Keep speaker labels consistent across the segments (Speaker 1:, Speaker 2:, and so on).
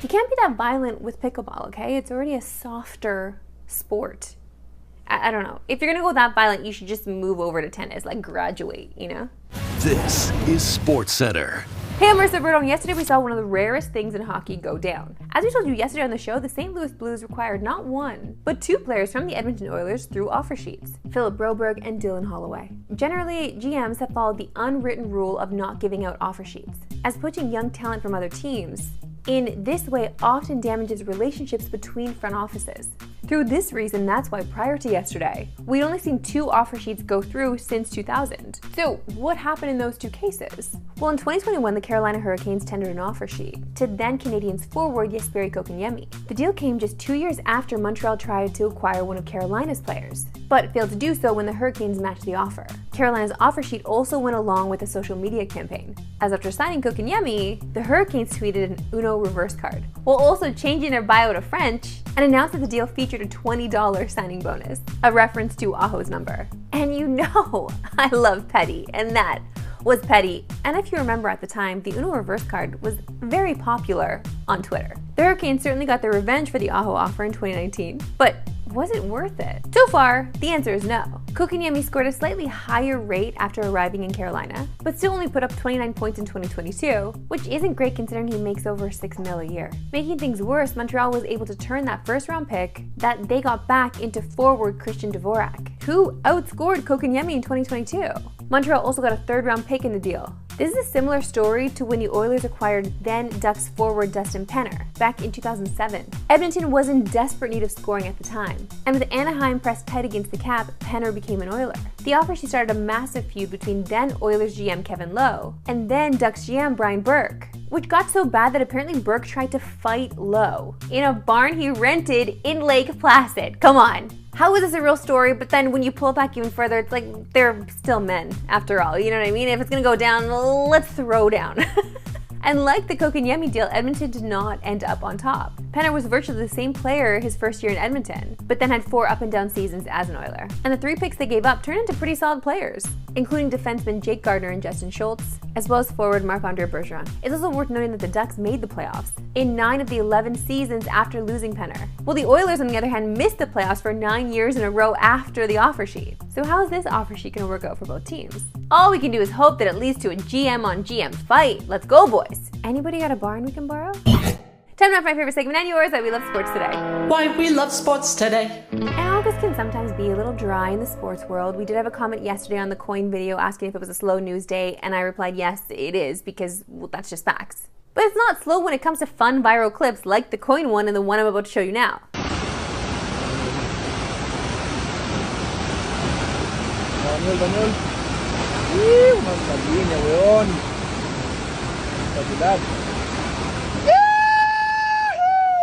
Speaker 1: You can't be that violent with pickleball, okay? It's already a softer sport. I don't know. If you're gonna go that violent, you should just move over to tennis, like graduate, you know?
Speaker 2: This is Sportscentre.
Speaker 1: Hey, I'm Marissa Berto, and yesterday we saw one of the rarest things in hockey go down. As we told you yesterday on the show, the St. Louis Blues required not one, but two players from the Edmonton Oilers through offer sheets, Philip Broberg and Dylan Holloway. Generally, GMs have followed the unwritten rule of not giving out offer sheets, as poaching young talent from other teams in this way often damages relationships between front offices. Through this reason, that's why prior to yesterday, we'd only seen two offer sheets go through since 2000. So what happened in those two cases? Well, in 2021, the Carolina Hurricanes tendered an offer sheet to then Canadiens forward Jesperi Kotkaniemi. The deal came just 2 years after Montreal tried to acquire one of Carolina's players, but failed to do so when the Hurricanes matched the offer. Carolina's offer sheet also went along with a social media campaign, as after signing Kotkaniemi, the Hurricanes tweeted an Uno reverse card, while also changing their bio to French and announced that the deal featured a $20 signing bonus, a reference to Aho's number. And you know I love petty, and that was petty. And if you remember at the time, the Uno reverse card was very popular on Twitter. The Hurricanes certainly got their revenge for the Aho offer in 2019, but was it worth it? So far, the answer is no. Kotkaniemi scored a slightly higher rate after arriving in Carolina, but still only put up 29 points in 2022, which isn't great considering he makes over $6 million a year. Making things worse, Montreal was able to turn that first-round pick that they got back into forward Christian Dvorak, who outscored Kotkaniemi in 2022. Montreal also got a third-round pick in the deal. This is a similar story to when the Oilers acquired then Ducks forward Dustin Penner back in 2007. Edmonton was in desperate need of scoring at the time, and with Anaheim pressed tight against the cap, Penner became an Oiler. The offer sheet started a massive feud between then Oilers GM Kevin Lowe and then Ducks GM Brian Burke, which got so bad that apparently Burke tried to fight Lowe in a barn he rented in Lake Placid. Come on. How is this a real story? But then when you pull it back even further, it's like they're still men after all. You know what I mean? If it's gonna go down, let's throw down. And like the Kotkaniemi deal, Edmonton did not end up on top. Penner was virtually the same player his first year in Edmonton, but then had 4 up and down seasons as an Oiler. And the 3 picks they gave up turned into pretty solid players, including defenseman Jake Gardiner and Justin Schultz, as well as forward Marc-Andre Bergeron. It's also worth noting that the Ducks made the playoffs in 9 of the 11 seasons after losing Penner, while the Oilers, on the other hand, missed the playoffs for 9 years in a row after the offer sheet. So how is this offer sheet gonna work out for both teams? All we can do is hope that it leads to a GM on GM fight. Let's go, boys. Anybody got a barn we can borrow? Time now for my favorite segment and yours, Why We Love Sports Today.
Speaker 3: Why we love sports today.
Speaker 1: And August can sometimes be a little dry in the sports world. We did have a comment yesterday on the coin video asking if it was a slow news day, and I replied yes, it is, because well, that's just facts. But it's not slow when it comes to fun viral clips like the coin one and the one I'm about to show you now.
Speaker 4: Daniel. Una línea, weón.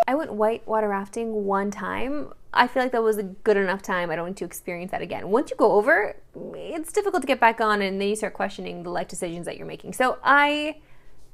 Speaker 1: I went whitewater rafting one time. I feel like that was a good enough time. I don't need to experience that again. Once you go over, it's difficult to get back on, and then you start questioning the life decisions that you're making. So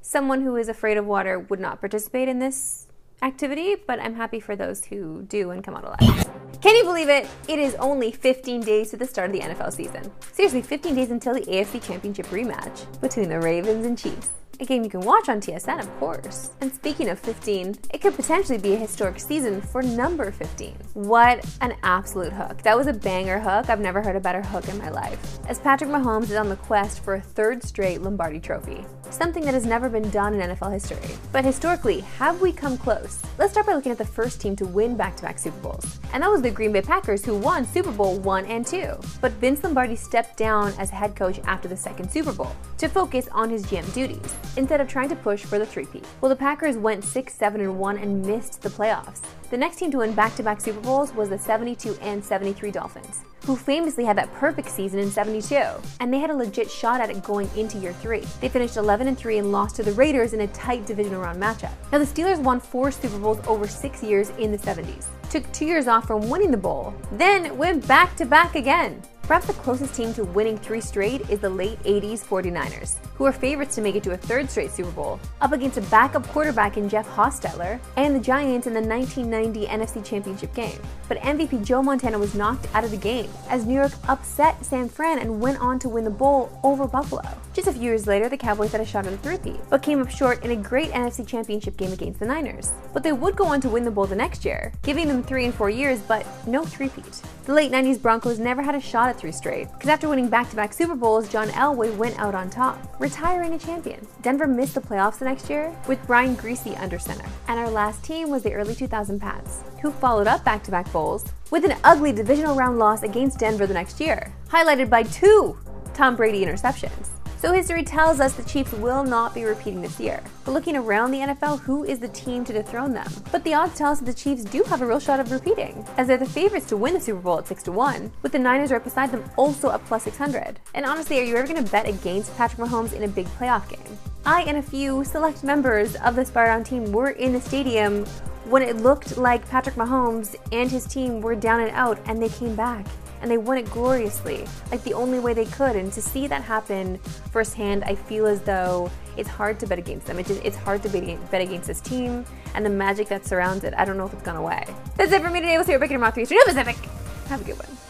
Speaker 1: someone who is afraid of water, would not participate in this activity, but I'm happy for those who do and come out alive. Can you believe it? It is only 15 days to the start of the NFL season. Seriously, 15 days until the AFC Championship rematch between the Ravens and Chiefs. A game you can watch on TSN, of course. And speaking of 15, it could potentially be a historic season for number 15. What an absolute hook. That was a banger hook. I've never heard a better hook in my life. As Patrick Mahomes is on the quest for a 3rd straight Lombardi trophy. Something that has never been done in NFL history. But historically, have we come close? Let's start by looking at the first team to win back-to-back Super Bowls. And that was the Green Bay Packers, who won Super Bowl 1 and 2. But Vince Lombardi stepped down as head coach after the 2nd Super Bowl to focus on his GM duties, instead of trying to push for the three-peat. Well, the Packers went 6-7-1 and missed the playoffs. The next team to win back-to-back Super Bowls was the 72 and 73 Dolphins, who famously had that perfect season in 72, and they had a legit shot at it going into year 3. They finished 11-3 and lost to the Raiders in a tight divisional round matchup. Now, the Steelers won 4 Super Bowls over 6 years in the 70s, took 2 years off from winning the bowl, then went back-to-back again. Perhaps the closest team to winning 3 straight is the late 80s 49ers, who were favorites to make it to a 3rd straight Super Bowl, up against a backup quarterback in Jeff Hostetler, and the Giants in the 1990 NFC Championship game. But MVP Joe Montana was knocked out of the game, as New York upset San Fran and went on to win the bowl over Buffalo. Just a few years later, the Cowboys had a shot at a three-peat, but came up short in a great NFC Championship game against the Niners. But they would go on to win the bowl the next year, giving them 3 and 4 years, but no three-peat. The late 90s Broncos never had a shot at 3 straight, because after winning back-to-back Super Bowls, John Elway went out on top, retiring a champion. Denver missed the playoffs the next year, with Brian Griese under center. And our last team was the early 2000 Pats, who followed up back-to-back bowls with an ugly divisional round loss against Denver the next year, highlighted by 2 Tom Brady interceptions. So history tells us the Chiefs will not be repeating this year. But looking around the NFL, who is the team to dethrone them? But the odds tell us that the Chiefs do have a real shot of repeating, as they're the favorites to win the Super Bowl at 6-1, with the Niners right beside them also at plus 600. And honestly, are you ever going to bet against Patrick Mahomes in a big playoff game? I and a few select members of the Spire On team were in the stadium when it looked like Patrick Mahomes and his team were down and out, and they came back. And they won it gloriously, like the only way they could. And to see that happen firsthand, I feel as though it's hard to bet against them. It's hard to bet against this team and the magic that surrounds it. I don't know if it's gone away. That's it for me today. We'll see you back in tomorrow, 3 Pacific. Have a good one.